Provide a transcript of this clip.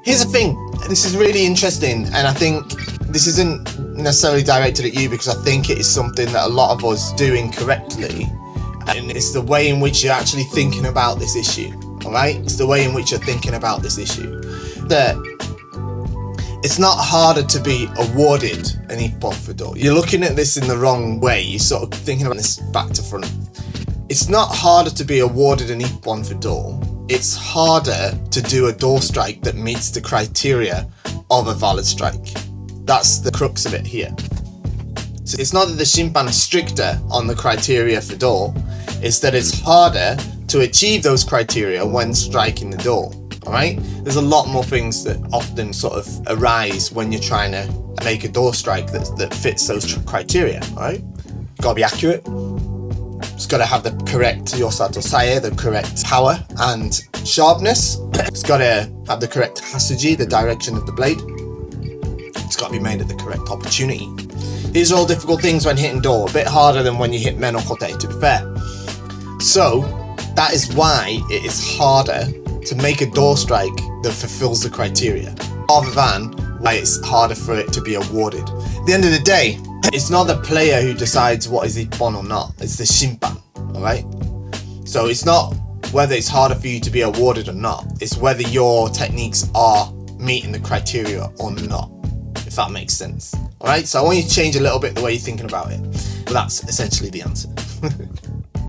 Here's the thing, this is really interesting, and I think this isn't necessarily directed at you because I think it is something that a lot of us do incorrectly, and it's the way in which you're actually thinking about this issue, alright? It's the way in which you're thinking about this issue. That it's not harder to be awarded an ippon fudo. You're looking at this in the wrong way, you're sort of thinking about this back to front. It's not harder to be awarded an ippon fudo. It's harder to do a door strike that meets the criteria of a valid strike. That's the crux of it here. So it's not that the shimpan is stricter on the criteria for door, it's that it's harder to achieve those criteria when striking the door. Alright? There's a lot more things that often sort of arise when you're trying to make a door strike that fits those criteria. Alright? You've got to be accurate. It's got to have the correct yosato sae, the correct power and sharpness. It's got to have the correct hasuji, the direction of the blade. It's got to be made at the correct opportunity. These are all difficult things when hitting door, a bit harder than when you hit men or kote, to be fair. So that is why it is harder to make a door strike that fulfills the criteria, rather than why it's harder for it to be awarded. At the end of the day, it's not the player who decides what is ippon or not, it's the shimpan, alright? So it's not whether it's harder for you to be awarded or not, it's whether your techniques are meeting the criteria or not, if that makes sense. Alright, so I want you to change a little bit the way you're thinking about it, but that's essentially the answer.